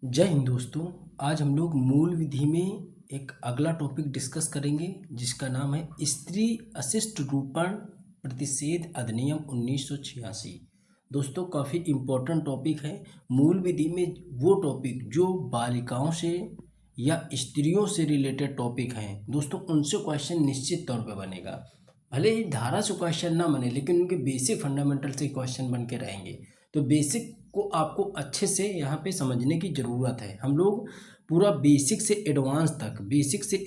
जय हिंद दोस्तों। आज हम लोग मूल विधि में एक अगला टॉपिक डिस्कस करेंगे जिसका नाम है स्त्री अशिष्ट रूपण प्रतिषेध अधिनियम 1986। दोस्तों काफ़ी इम्पोर्टेंट टॉपिक है। मूल विधि में वो टॉपिक जो बालिकाओं से या स्त्रियों से रिलेटेड टॉपिक हैं दोस्तों, उनसे क्वेश्चन निश्चित तौर पे बनेगा। भले ही धारा से क्वेश्चन ना बने लेकिन उनके बेसिक फंडामेंटल से क्वेश्चन बन के रहेंगे। तो बेसिक को आपको अच्छे से यहाँ पे समझने की ज़रूरत है। हम लोग पूरा बेसिक से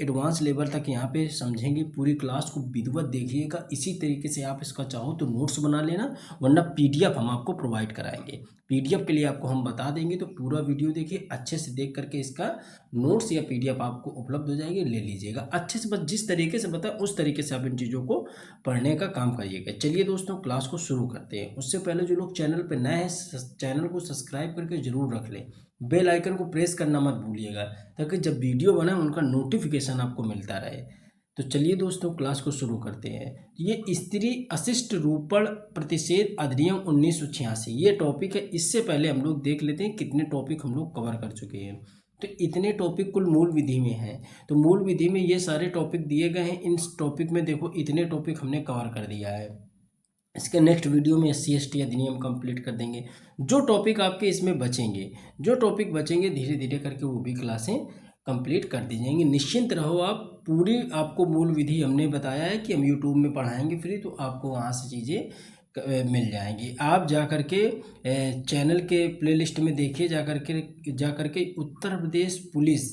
एडवांस लेवल तक यहाँ पे समझेंगे। पूरी क्लास को विधिवत देखिएगा। इसी तरीके से आप इसका चाहो तो नोट्स बना लेना, वरना पीडीएफ हम आपको प्रोवाइड कराएंगे। पीडीएफ के लिए आपको हम बता देंगे, तो पूरा वीडियो देखिए, अच्छे से देख करके इसका नोट्स या पीडीएफ आपको उपलब्ध हो जाएगी, ले लीजिएगा अच्छे से। बस जिस तरीके से बताए उस तरीके से आप इन चीज़ों को पढ़ने का काम करिएगा। चलिए दोस्तों, क्लास को शुरू करते हैं। उससे पहले जो लोग चैनल पर नए हैं, चैनल को सब्सक्राइब करके जरूर रख लें। बेल आइकन को प्रेस करना मत भूलिएगा, ताकि जब वीडियो बनाए उनका नोटिफिकेशन आपको मिलता रहे। तो चलिए दोस्तों, क्लास को शुरू करते हैं। ये स्त्री अशिष्ट रूपण प्रतिषेध अधिनियम 1986 ये टॉपिक है। इससे पहले हम लोग देख लेते हैं कितने टॉपिक हम लोग कवर कर चुके हैं। तो इतने टॉपिक कुल मूल विधि में हैं। तो मूल विधि में ये सारे टॉपिक दिए गए हैं। इन टॉपिक में देखो इतने टॉपिक हमने कवर कर दिया है। इसके नेक्स्ट वीडियो में SC/ST अधिनियम कंप्लीट कर देंगे। जो टॉपिक आपके इसमें बचेंगे धीरे धीरे करके वो भी क्लासें कंप्लीट कर दी जाएंगी। निश्चिंत रहो आप। पूरी आपको मूल विधि हमने बताया है कि हम यूट्यूब में पढ़ाएंगे फ्री, तो आपको वहाँ से चीज़ें मिल जाएंगी। आप जा कर के चैनल के प्लेलिस्ट में देखिए, जा कर के उत्तर प्रदेश पुलिस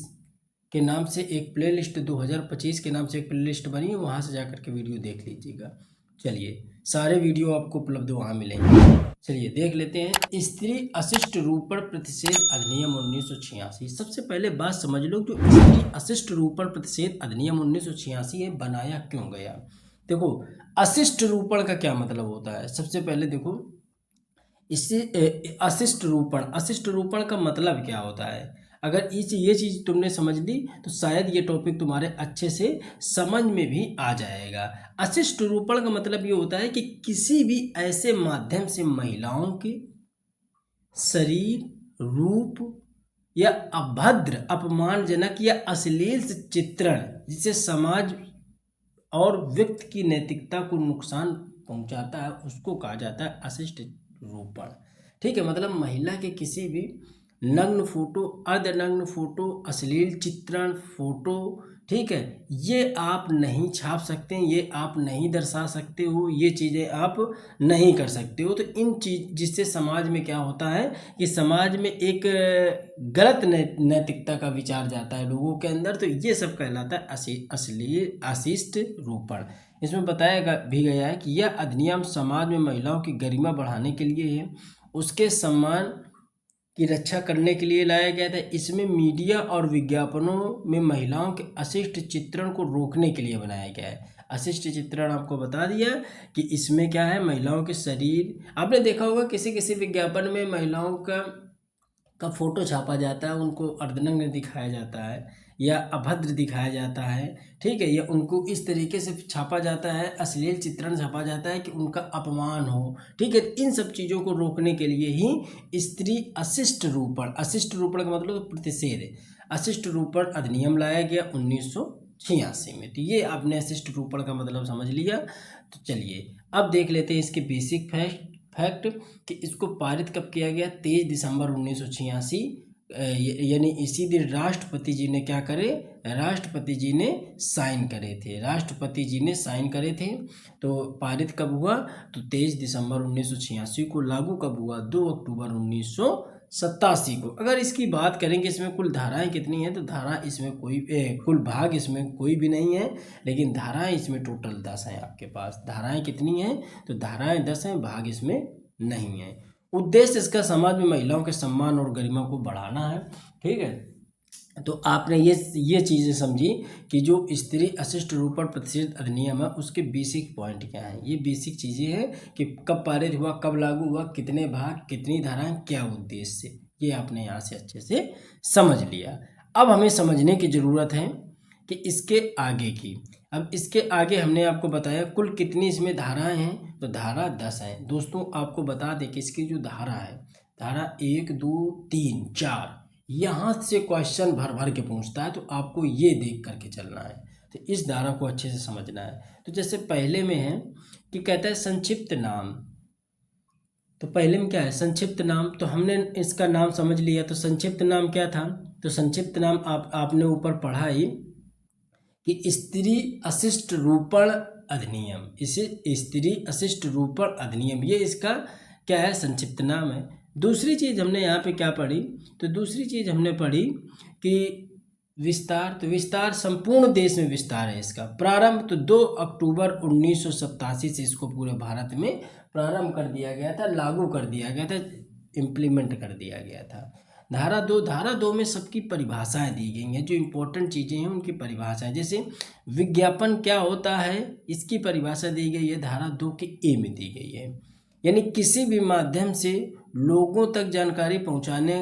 के नाम से एक प्लेलिस्ट 2025 के नाम से एक प्लेलिस्ट बनी है, वहाँ से जा कर के वीडियो देख लीजिएगा। चलिए, सारे वीडियो आपको उपलब्ध वहाँ मिलेंगे। चलिए देख लेते हैं स्त्री अशिष्ट रूपण प्रतिषेध अधिनियम 1986। सबसे पहले बात समझ लो, जो स्त्री अशिष्ट रूपण प्रतिषेध अधिनियम 1986 है, बनाया क्यों गया। देखो, अशिष्ट रूपण का क्या मतलब होता है। सबसे पहले देखो, इससे अशिष्ट रूपण का मतलब क्या होता है। अगर ये चीज़ तुमने समझ ली तो शायद ये टॉपिक तुम्हारे अच्छे से समझ में भी आ जाएगा। अशिष्ट रूपण का मतलब ये होता है कि किसी भी ऐसे माध्यम से महिलाओं के शरीर, रूप या अभद्र, अपमानजनक या अश्लील चित्रण जिससे समाज और व्यक्ति की नैतिकता को नुकसान पहुंचाता है, उसको कहा जाता है अशिष्ट रूपण। ठीक है, मतलब महिला के किसी भी नग्न फोटो, अर्धनग्न फोटो, अश्लील चित्रण फोटो, ठीक है, ये आप नहीं छाप सकते हैं, ये आप नहीं दर्शा सकते हो, ये चीज़ें आप नहीं कर सकते हो। तो इन चीज जिससे समाज में क्या होता है कि समाज में एक गलत नैतिकता का विचार जाता है लोगों के अंदर। तो ये सब कहलाता है अश्लील अशिष्ट रूपण। इसमें बताया भी गया है कि यह अधिनियम समाज में महिलाओं की गरिमा बढ़ाने के लिए है, उसके सम्मान की रक्षा करने के लिए लाया गया था। इसमें मीडिया और विज्ञापनों में महिलाओं के अशिष्ट चित्रण को रोकने के लिए बनाया गया है। अशिष्ट चित्रण आपको बता दिया कि इसमें क्या है, महिलाओं के शरीर, आपने देखा होगा किसी किसी विज्ञापन में महिलाओं का फोटो छापा जाता है, उनको अर्धनग्न दिखाया जाता है या अभद्र दिखाया जाता है। ठीक है, या उनको इस तरीके से छापा जाता है, अश्लील चित्रण छापा जाता है कि उनका अपमान हो। ठीक है, इन सब चीज़ों को रोकने के लिए ही स्त्री अशिष्ट रूपण का मतलब प्रतिषेध है। अशिष्ट रूपण अधिनियम लाया गया 1986 में। तो ये आपने अशिष्ट रूपण का मतलब समझ लिया। तो चलिए अब देख लेते हैं इसके बेसिक फैक्ट कि इसको पारित कब किया गया। 23 दिसंबर 1986, यानी इसी दिन राष्ट्रपति जी ने क्या करे, राष्ट्रपति जी ने साइन करे थे। तो पारित कब हुआ, तो 23 दिसंबर 1986 को। लागू कब हुआ, 2 अक्टूबर 1987 को। अगर इसकी बात करेंगे इसमें कुल धाराएं कितनी हैं, तो धारा इसमें कुल भाग इसमें कोई भी नहीं है, लेकिन धाराएं इसमें टोटल 10 हैं। आपके पास धाराएं कितनी हैं, तो धाराएं 10 हैं, भाग इसमें नहीं है। उद्देश्य इसका समाज में महिलाओं के सम्मान और गरिमा को बढ़ाना है। ठीक है, तो आपने ये चीज़ें समझी कि जो स्त्री अशिष्ट रूपण प्रतिषेध अधिनियम है उसके बेसिक पॉइंट क्या हैं। ये बेसिक चीज़ें हैं कि कब पारित हुआ, कब लागू हुआ, कितने भाग, कितनी धाराएं, क्या उद्देश्य, ये आपने यहाँ से अच्छे से समझ लिया। अब हमें समझने की ज़रूरत है कि इसके आगे की। अब इसके आगे हमने आपको बताया कुल कितनी इसमें धाराएं हैं, तो धारा 10 हैं। दोस्तों आपको बता दें कि इसकी जो धारा है, धारा 1, 2, 3, 4, यहाँ से क्वेश्चन भर भर के पूछता है, तो आपको ये देख करके चलना है। तो इस धारा को अच्छे से समझना है। तो जैसे पहले में है कि कहता है संक्षिप्त नाम। तो पहले में क्या है, संक्षिप्त नाम। तो हमने इसका नाम समझ लिया। तो संक्षिप्त नाम क्या था, तो संक्षिप्त नाम आपने ऊपर पढ़ा ही कि स्त्री अशिष्ट रूपण अधिनियम। इसे स्त्री अशिष्ट रूपण अधिनियम, ये इसका क्या है, संक्षिप्त नाम है। दूसरी चीज़ हमने यहाँ पे क्या पढ़ी, तो दूसरी चीज़ हमने पढ़ी कि विस्तार। तो विस्तार संपूर्ण देश में विस्तार है इसका। प्रारंभ तो 2 अक्टूबर 1987 से इसको पूरे भारत में प्रारंभ कर दिया गया था, लागू कर दिया गया था, इम्प्लीमेंट कर दिया गया था। धारा दो में सबकी परिभाषाएं दी गई हैं, जो इम्पोर्टेंट चीज़ें हैं उनकी परिभाषाएं। जैसे विज्ञापन क्या होता है, इसकी परिभाषा दी गई है धारा 2 के ए में दी गई है। यानी किसी भी माध्यम से लोगों तक जानकारी पहुंचाने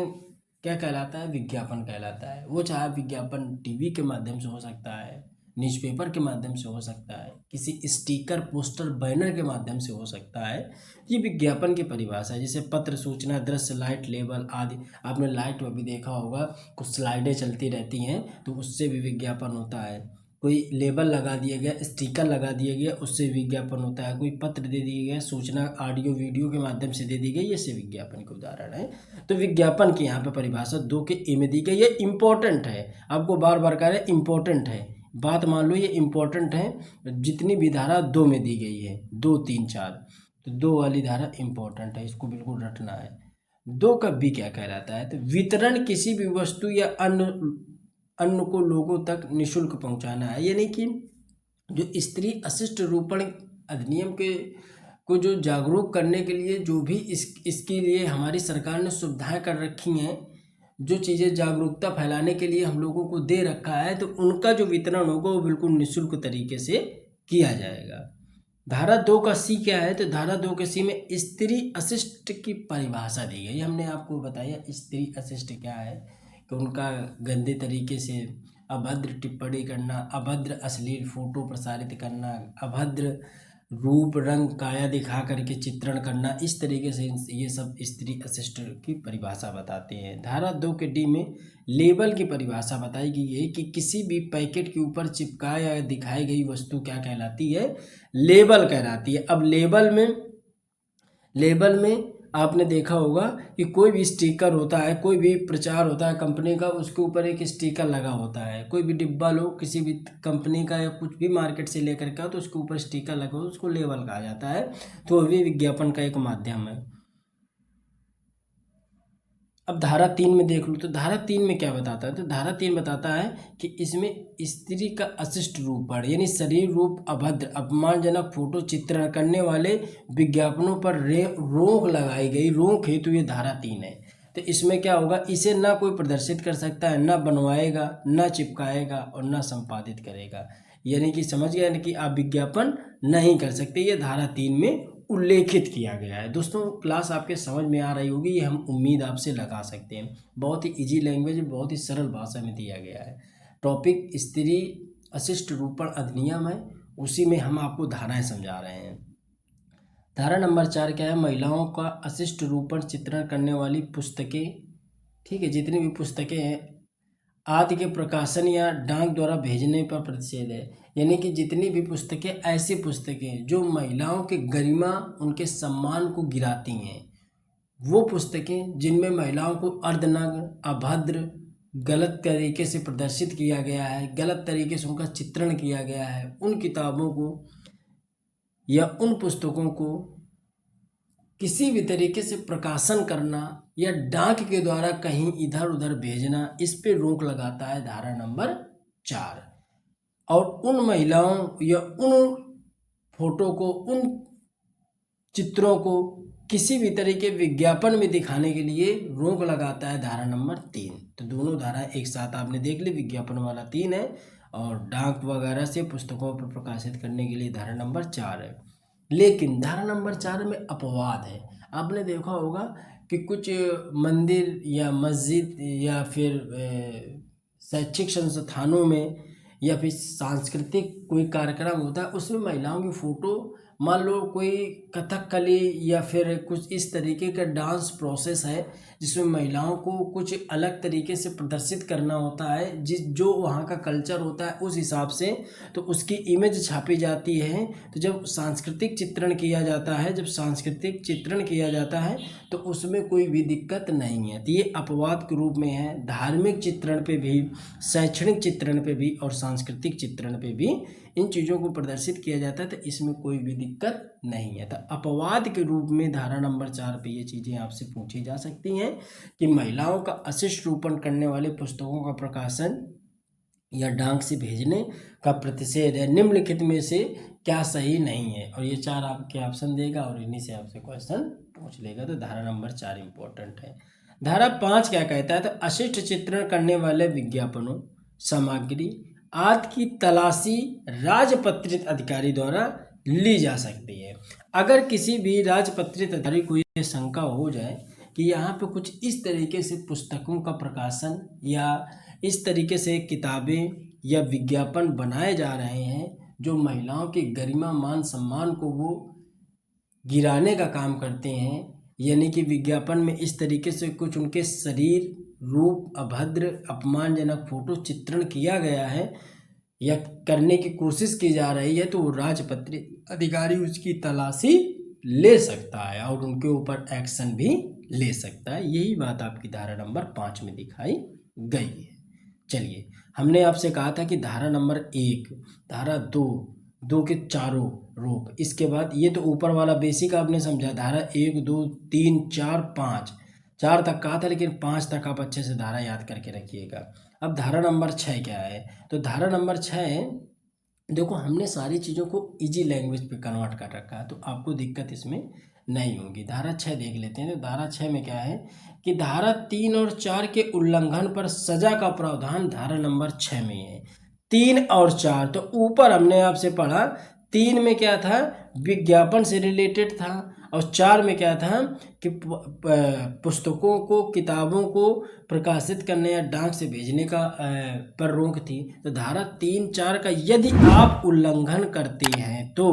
क्या कहलाता है, विज्ञापन कहलाता है। वो चाहे विज्ञापन टीवी के माध्यम से हो सकता है, न्यूज़पेपर के माध्यम से हो सकता है, किसी स्टिकर पोस्टर बैनर के माध्यम से हो सकता है। ये विज्ञापन की परिभाषा है। जैसे पत्र, सूचना, दृश्य, लाइट, लेबल आदि। आपने लाइट में भी देखा होगा, कुछ स्लाइडें चलती रहती हैं, तो उससे भी विज्ञापन होता है। कोई लेबल लगा दिया गया, स्टिकर लगा दिया गया, उससे विज्ञापन होता है। कोई पत्र दे दिया गया, सूचना ऑडियो वीडियो के माध्यम से दे दी गई, ये से विज्ञापन के उदाहरण है। तो विज्ञापन की यहाँ पे परिभाषा 2 के ए में दी गई। ये इम्पोर्टेंट है, आपको बार बार कह रहे हैं इम्पोर्टेंट है, बात मान लो, ये इम्पोर्टेंट है। जितनी भी धारा 2 में दी गई है, 2, 3, 4, तो 2 वाली धारा इम्पोर्टेंट है, इसको बिल्कुल रटना है। 2 का बी क्या कहलाता है, तो वितरण किसी भी वस्तु या अन्न को लोगों तक निःशुल्क पहुंचाना है। यानी कि जो स्त्री अशिष्ट रूपण अधिनियम के को जो जागरूक करने के लिए जो भी इसके लिए हमारी सरकार ने सुविधाएं कर रखी हैं, जो चीज़ें जागरूकता फैलाने के लिए हम लोगों को दे रखा है, तो उनका जो वितरण होगा वो बिल्कुल निःशुल्क तरीके से किया जाएगा। धारा 2 का सी क्या है, तो धारा 2 के सी में स्त्री अशिष्ट की परिभाषा दी गई। हमने आपको बताया स्त्री अशिष्ट क्या है, कि उनका गंदे तरीके से अभद्र टिप्पणी करना, अभद्र अश्लील फोटो प्रसारित करना, अभद्र रूप रंग काया दिखा करके चित्रण करना, इस तरीके से ये सब स्त्री अशिष्ट की परिभाषा बताते हैं। धारा 2 के डी में लेबल की परिभाषा बताई गई है कि किसी भी पैकेट के ऊपर चिपकाया या दिखाई गई वस्तु क्या कहलाती है, लेबल कहलाती है। अब लेबल में आपने देखा होगा कि कोई भी स्टिकर होता है, कोई भी प्रचार होता है कंपनी का, उसके ऊपर एक स्टिकर लगा होता है। कोई भी डिब्बा लो किसी भी कंपनी का या कुछ भी मार्केट से लेकर के, तो उसके ऊपर स्टिकर लगा हो, उसको लेबल कहा जाता है। तो वो भी विज्ञापन का एक माध्यम है। अब धारा 3 में देख लो, तो धारा 3 में क्या बताता है, तो धारा 3 बताता है कि इसमें स्त्री का अशिष्ट रूपण यानी शरीर रूप अभद्र अपमानजनक फोटो चित्रण करने वाले विज्ञापनों पर रोक लगाई गई। रोक हेतु ये धारा 3 है। तो इसमें क्या होगा, इसे ना कोई प्रदर्शित कर सकता है, ना बनवाएगा, ना चिपकाएगा और ना संपादित करेगा। यानी कि समझ गए कि आप विज्ञापन नहीं कर सकते, ये धारा 3 में उल्लेखित किया गया है। दोस्तों क्लास आपके समझ में आ रही होगी, ये हम उम्मीद आपसे लगा सकते हैं। बहुत ही इजी लैंग्वेज, बहुत ही सरल भाषा में दिया गया है। टॉपिक स्त्री अशिष्ट रूपण अधिनियम है, उसी में हम आपको धाराएं समझा रहे हैं। धारा नंबर 4 क्या है, महिलाओं का अशिष्ट रूपण चित्रण करने वाली पुस्तकें, ठीक है, जितनी भी पुस्तकें हैं आदि के प्रकाशन या डाक द्वारा भेजने पर प्रतिषेध है। यानी कि जितनी भी पुस्तकें, ऐसी पुस्तकें जो महिलाओं के गरिमा, उनके सम्मान को गिराती हैं, वो पुस्तकें जिनमें महिलाओं को अर्धनग्न, अभद्र, गलत तरीके से प्रदर्शित किया गया है, गलत तरीके से उनका चित्रण किया गया है, उन किताबों को या उन पुस्तकों को किसी भी तरीके से प्रकाशन करना या डाक के द्वारा कहीं इधर उधर भेजना, इस पे रोक लगाता है धारा नंबर 4। और उन महिलाओं या उन फोटो को, उन चित्रों को किसी भी तरीके विज्ञापन में दिखाने के लिए रोक लगाता है धारा नंबर 3। तो दोनों धारा एक साथ आपने देख ली, विज्ञापन वाला 3 है और डाक वगैरह से पुस्तकों पर प्रकाशित करने के लिए धारा नंबर 4 है। लेकिन धारा नंबर 4 में अपवाद है। आपने देखा होगा कि कुछ मंदिर या मस्जिद या फिर शैक्षिक संस्थानों में या फिर सांस्कृतिक कोई कार्यक्रम होता है, उसमें महिलाओं की फ़ोटो मान लो कोई कथकली या फिर कुछ इस तरीके का डांस प्रोसेस है जिसमें महिलाओं को कुछ अलग तरीके से प्रदर्शित करना होता है, जो वहाँ का कल्चर होता है उस हिसाब से, तो उसकी इमेज छापी जाती है। तो जब सांस्कृतिक चित्रण किया जाता है तो उसमें कोई भी दिक्कत नहीं है। तो ये अपवाद के रूप में है। धार्मिक चित्रण पे भी, शैक्षणिक चित्रण पे भी और सांस्कृतिक चित्रण पे भी इन चीज़ों को प्रदर्शित किया जाता है, तो इसमें कोई भी दिक्कत नहीं है। तो अपवाद के रूप में धारा नंबर 4 पे ये चीज़ें आपसे पूछी जा सकती हैं कि महिलाओं का अशिष्ट रूपण करने वाले पुस्तकों का प्रकाशन या डाक से भेजने का प्रतिषेध है, निम्नलिखित में से क्या सही नहीं है। और ये 4 आपके ऑप्शन देगा और इन्हीं से आपसे क्वेश्चन पूछ लेगा। तो धारा नंबर 4 इंपॉर्टेंट है। धारा 5 क्या कहता है? तो अशिष्ट चित्रण करने वाले विज्ञापनों, सामग्री आदि की तलाशी राजपत्रित अधिकारी द्वारा ली जा सकती है। अगर किसी भी राजपत्रित अधिकारी को ये शंका हो जाए कि यहाँ पे कुछ इस तरीके से पुस्तकों का प्रकाशन या इस तरीके से किताबें या विज्ञापन बनाए जा रहे हैं जो महिलाओं की गरिमा, मान, सम्मान को वो गिराने का काम करते हैं, यानी कि विज्ञापन में इस तरीके से कुछ उनके शरीर, रूप, अभद्र, अपमानजनक फोटो चित्रण किया गया है या करने की कोशिश की जा रही है, तो राजपत्रित अधिकारी उसकी तलाशी ले सकता है और उनके ऊपर एक्शन भी ले सकता है। यही बात आपकी धारा नंबर 5 में दिखाई गई है। चलिए, हमने आपसे कहा था कि धारा नंबर 1, धारा 2 के चारों रूप, इसके बाद ये तो ऊपर वाला बेसिक आपने समझा। धारा 1, 2, 3, 4, 5, 4 तक कहा था, लेकिन 5 तक आप अच्छे से धारा याद करके रखिएगा। अब धारा नंबर 6 क्या है? तो धारा नंबर 6, देखो हमने सारी चीज़ों को इजी लैंग्वेज पे कन्वर्ट कर रखा है, तो आपको दिक्कत इसमें नहीं होगी। धारा 6 देख लेते हैं। तो धारा 6 में क्या है कि धारा 3 और 4 के उल्लंघन पर सजा का प्रावधान धारा नंबर 6 में है। 3 और 4, तो ऊपर हमने आपसे पढ़ा 3 में क्या था, विज्ञापन से रिलेटेड था, और 4 में क्या था कि पुस्तकों को, किताबों को प्रकाशित करने या डाक से भेजने का पर रोक थी। तो धारा 3, 4 का यदि आप उल्लंघन करते हैं तो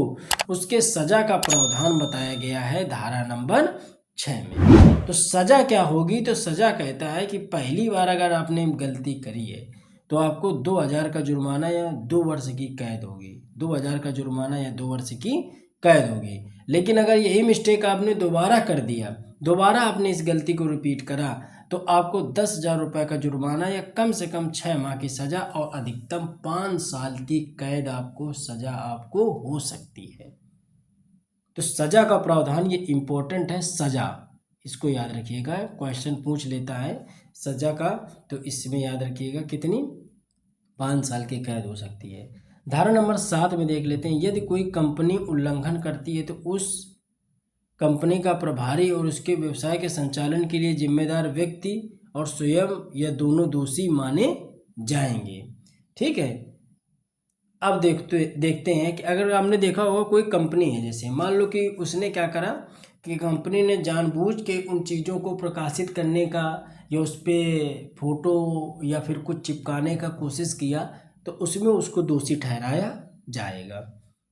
उसके सजा का प्रावधान बताया गया है धारा नंबर 6 में। तो सजा क्या होगी? तो सजा कहता है कि पहली बार अगर आपने गलती करी है तो आपको 2000 का जुर्माना या 2 वर्ष की कैद होगी। 2000 का जुर्माना या 2 वर्ष की कैद होगी। लेकिन अगर यही मिस्टेक आपने दोबारा कर दिया, दोबारा आपने इस गलती को रिपीट करा, तो आपको 10,000 रुपये का जुर्माना या कम से कम 6 माह की सज़ा और अधिकतम 5 साल की कैद सज़ा आपको हो सकती है। तो सज़ा का प्रावधान ये इम्पोर्टेंट है। सज़ा, इसको याद रखिएगा, क्वेश्चन पूछ लेता है सज़ा का, तो इसमें याद रखिएगा कितनी, 5 साल की कैद हो सकती है। धारा नंबर 7 में देख लेते हैं। यदि कोई कंपनी उल्लंघन करती है तो उस कंपनी का प्रभारी और उसके व्यवसाय के संचालन के लिए जिम्मेदार व्यक्ति और स्वयं या दोनों दोषी माने जाएंगे। ठीक है। अब देखते हैं कि अगर आपने देखा होगा कोई कंपनी है, जैसे मान लो कि उसने क्या करा कि कंपनी ने जानबूझ के उन चीज़ों को प्रकाशित करने का या उस पर फोटो या फिर कुछ चिपकाने का कोशिश किया, तो उसमें उसको दोषी ठहराया जाएगा।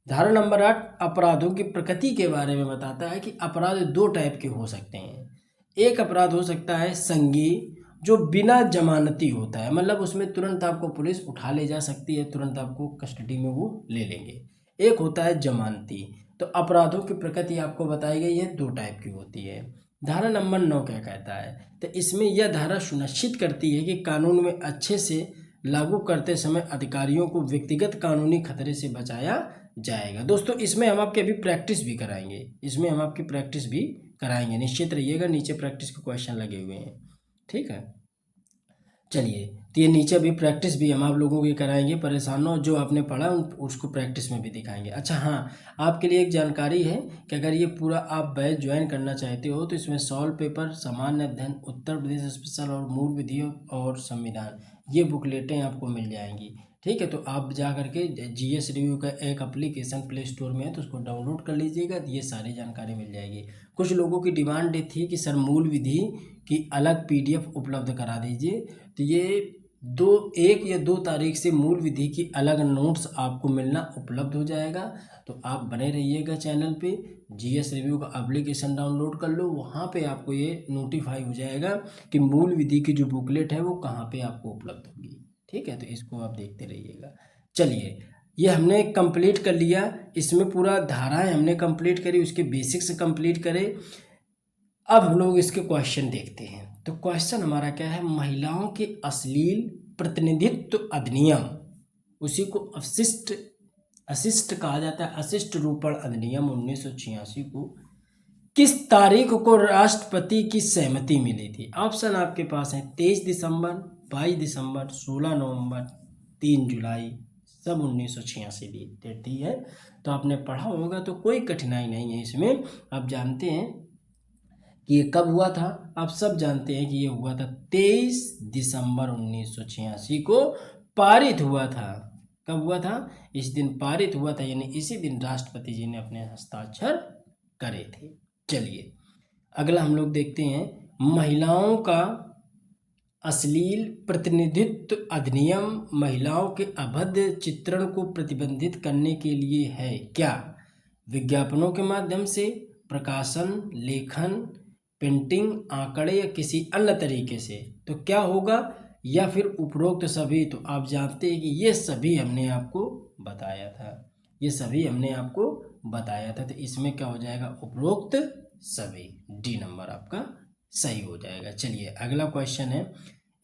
धारा नंबर 8 अपराधों की प्रकृति के बारे में बताता है कि अपराध 2 टाइप के हो सकते हैं। एक अपराध हो सकता है संज्ञेय, जो बिना जमानती होता है, मतलब उसमें तुरंत आपको पुलिस उठा ले जा सकती है, तुरंत आपको कस्टडी में वो ले लेंगे। एक होता है जमानती। तो अपराधों की प्रकृति आपको बताई गई है 2 टाइप की होती है। धारा नंबर 9 क्या कहता है? तो इसमें यह धारा सुनिश्चित करती है कि कानून में अच्छे से लागू करते समय अधिकारियों को व्यक्तिगत कानूनी खतरे से बचाया जाएगा। दोस्तों इसमें हम आपके अभी प्रैक्टिस भी कराएंगे, निश्चित रहिएगा, नीचे प्रैक्टिस के क्वेश्चन लगे हुए हैं। ठीक है, चलिए, तो ये नीचे भी प्रैक्टिस भी हम आप लोगों की कराएंगे, परेशान न हो, जो आपने पढ़ा उसको प्रैक्टिस में भी दिखाएंगे। अच्छा हाँ, आपके लिए एक जानकारी है कि अगर ये पूरा आप बैच ज्वाइन करना चाहते हो तो इसमें सॉल्व पेपर, सामान्य अध्ययन, उत्तर प्रदेश स्पेशल और मूल विधि और संविधान, ये बुकलेटें आपको मिल जाएंगी। ठीक है, तो आप जा करके GS रिव्यू का एक एप्लीकेशन प्ले स्टोर में है, तो उसको डाउनलोड कर लीजिएगा, तो ये सारी जानकारी मिल जाएगी। कुछ लोगों की डिमांड थी कि सर मूल विधि की अलग PDF उपलब्ध करा दीजिए, तो ये 1 या 2 तारीख से मूल विधि की अलग नोट्स आपको मिलना उपलब्ध हो जाएगा। तो आप बने रहिएगा चैनल पे। जीएस रिव्यू का एप्लीकेशन डाउनलोड कर लो, वहाँ पे आपको ये नोटिफाई हो जाएगा कि मूल विधि की जो बुकलेट है वो कहाँ पे आपको उपलब्ध होगी। ठीक है, तो इसको आप देखते रहिएगा। चलिए, ये हमने कंप्लीट कर लिया। इसमें पूरा धाराएं हमने कंप्लीट करी, उसके बेसिक्स कंप्लीट करे। अब हम लोग इसके क्वेश्चन देखते हैं। तो क्वेश्चन हमारा क्या है, महिलाओं के अश्लील प्रतिनिधित्व अधिनियम, उसी को अशिष्ट कहा जाता है, अशिष्ट रूपण अधिनियम 1986 को किस तारीख को राष्ट्रपति की सहमति मिली थी? ऑप्शन आपके पास है 23 दिसंबर, 22 दिसंबर, 16 नवंबर, 3 जुलाई। सब 1986 दी है। तो आपने पढ़ा होगा, तो कोई कठिनाई नहीं है इसमें। आप जानते हैं कि ये कब हुआ था, आप सब जानते हैं कि ये हुआ था 23 दिसंबर 1986 को पारित हुआ था। कब हुआ था? इस दिन पारित हुआ था, यानी इसी दिन राष्ट्रपति जी ने अपने हस्ताक्षर करे थे। चलिए, अगला हम लोग देखते हैं, महिलाओं का अश्लील प्रतिनिधित्व अधिनियम महिलाओं के अभद्र चित्रण को प्रतिबंधित करने के लिए है क्या? विज्ञापनों के माध्यम से, प्रकाशन, लेखन, पेंटिंग, आंकड़े या किसी अन्य तरीके से? तो क्या होगा? या फिर उपरोक्त सभी? तो आप जानते हैं कि ये सभी हमने आपको बताया था, ये सभी हमने आपको बताया था। तो इसमें क्या हो जाएगा? उपरोक्त सभी। डी नंबर आपका सही हो जाएगा। चलिए, अगला क्वेश्चन है,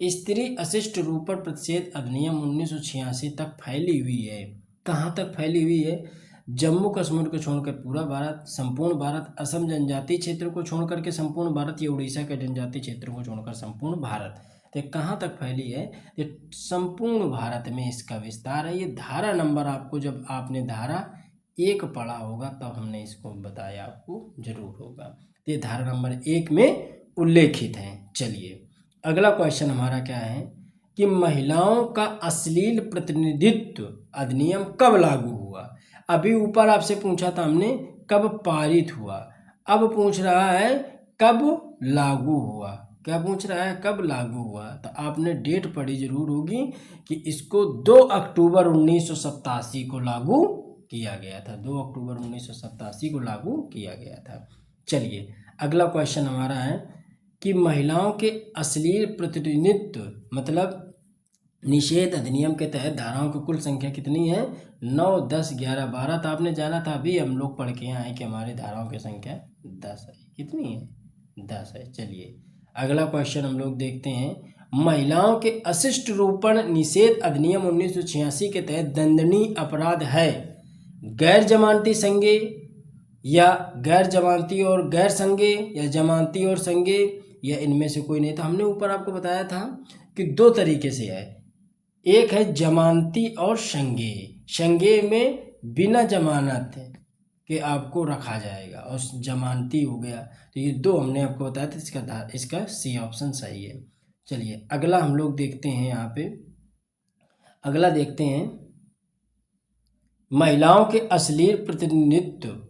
स्त्री अशिष्ट रूपण प्रतिषेध अधिनियम 1986 तक फैली हुई है। कहाँ तक फैली हुई है? जम्मू कश्मीर को छोड़कर पूरा भारत, संपूर्ण भारत, असम जनजातीय क्षेत्र को छोड़कर के संपूर्ण भारत, या उड़ीसा के जनजातीय क्षेत्र को छोड़कर संपूर्ण भारत। तो कहाँ तक फैली है? ये संपूर्ण भारत में इसका विस्तार है। ये धारा नंबर आपको, जब आपने धारा 1 पढ़ा होगा तब हमने इसको बताया, आपको जरूर होगा। तो ये धारा नंबर 1 में उल्लेखित है। चलिए, अगला क्वेश्चन हमारा क्या है कि महिलाओं का अश्लील प्रतिनिधित्व अधिनियम कब लागू हुआ? अभी ऊपर आपसे पूछा था हमने कब पारित हुआ, अब पूछ रहा है कब लागू हुआ। क्या पूछ रहा है? कब लागू हुआ। तो आपने डेट पढ़ी जरूर होगी कि इसको 2 अक्टूबर 1987 को लागू किया गया था। 2 अक्टूबर 1987 को लागू किया गया था। चलिए, अगला क्वेश्चन हमारा है कि महिलाओं के अश्लील प्रतिनिधित्व मतलब निषेध अधिनियम के तहत धाराओं की कुल संख्या कितनी है? 9, 10, 11, 12। तो आपने जाना था, अभी हम लोग पढ़ के आए कि हमारी धाराओं की संख्या 10 है। कितनी है? 10 है। चलिए, अगला क्वेश्चन हम लोग देखते हैं, महिलाओं के अशिष्ट रूपण निषेध अधिनियम 1986 के तहत दंडनीय अपराध है गैर जमानती संज्ञेय, या गैर जमानती और गैर संज्ञेय, या जमानती और संज्ञेय, या इनमें से कोई नहीं। तो हमने ऊपर आपको बताया था कि 2 तरीके से है। एक है जमानती और संज्ञेय। संज्ञेय में बिना जमानत के आपको रखा जाएगा, और जमानती हो गया। तो ये 2 हमने आपको बताया था। इसका सी ऑप्शन सही है। चलिए, अगला हम लोग देखते हैं। यहाँ पे अगला देखते हैं, महिलाओं के अश्लील प्रतिनिधित्व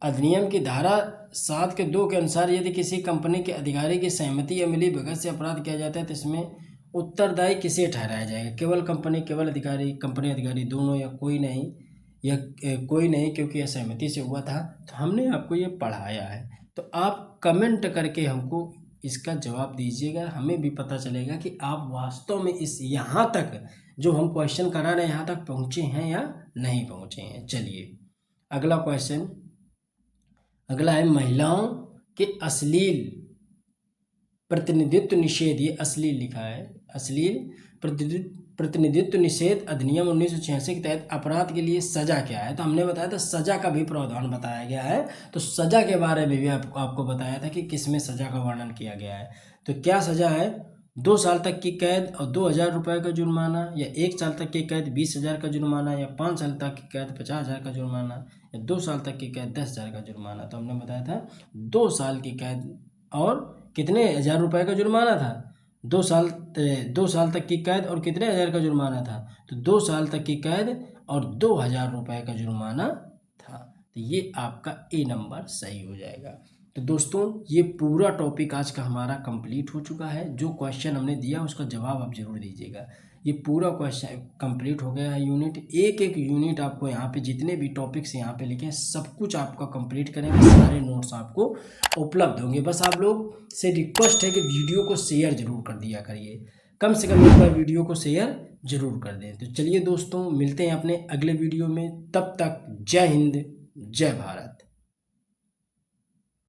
अधिनियम की धारा 7 के 2 के अनुसार यदि किसी कंपनी के अधिकारी की सहमति या मिली भगत से अपराध किया जाता है तो इसमें उत्तरदायी किसे ठहराया जाएगा? केवल कंपनी, केवल अधिकारी, कंपनी अधिकारी, दोनों, या कोई नहीं? या कोई नहीं, क्योंकि यह सहमति से हुआ था। तो हमने आपको ये पढ़ाया है। तो आप कमेंट करके हमको इसका जवाब दीजिएगा, हमें भी पता चलेगा कि आप वास्तव में इस यहाँ तक जो हम क्वेश्चन करा रहे हैं यहाँ तक पहुँचे हैं या नहीं पहुँचे हैं। चलिए, अगला क्वेश्चन, अगला है महिलाओं के अश्लील प्रतिनिधित्व निषेध, ये अश्लील लिखा है, अश्लील प्रतिनिधित्व निषेध अधिनियम 1986 के तहत अपराध के लिए सजा क्या है? तो हमने बताया था सजा का भी प्रावधान बताया गया है। तो सजा के बारे में भी आपको बताया था कि किसमें सजा का वर्णन किया गया है। तो क्या सजा है? 2 साल तक की कैद और 2000 रुपये का जुर्माना, या 1 साल तक की कैद 20,000 का जुर्माना, या 5 साल तक की कैद 50,000 का जुर्माना, या 2 साल तक की कैद 10,000 का जुर्माना। तो हमने बताया था 2 साल की कैद और कितने हजार रुपये का जुर्माना था? 2 साल तक की कैद और कितने हजार का जुर्माना था? तो 2 साल तक की कैद और 2,000 रुपये का जुर्माना था। तो ये आपका ए नंबर सही हो जाएगा। तो दोस्तों ये पूरा टॉपिक आज का हमारा कंप्लीट हो चुका है। जो क्वेश्चन हमने दिया उसका जवाब आप जरूर दीजिएगा। ये पूरा क्वेश्चन कंप्लीट हो गया है यूनिट। एक एक यूनिट आपको यहाँ पे जितने भी टॉपिक्स यहाँ पे लिखे हैं सब कुछ आपका कंप्लीट करेंगे, सारे नोट्स आपको उपलब्ध होंगे। बस आप लोग से रिक्वेस्ट है कि वीडियो को शेयर जरूर कर दिया करिए, कम से कम एक बार वीडियो को शेयर जरूर कर दें। तो चलिए दोस्तों, मिलते हैं अपने अगले वीडियो में। तब तक जय हिंद, जय भारत।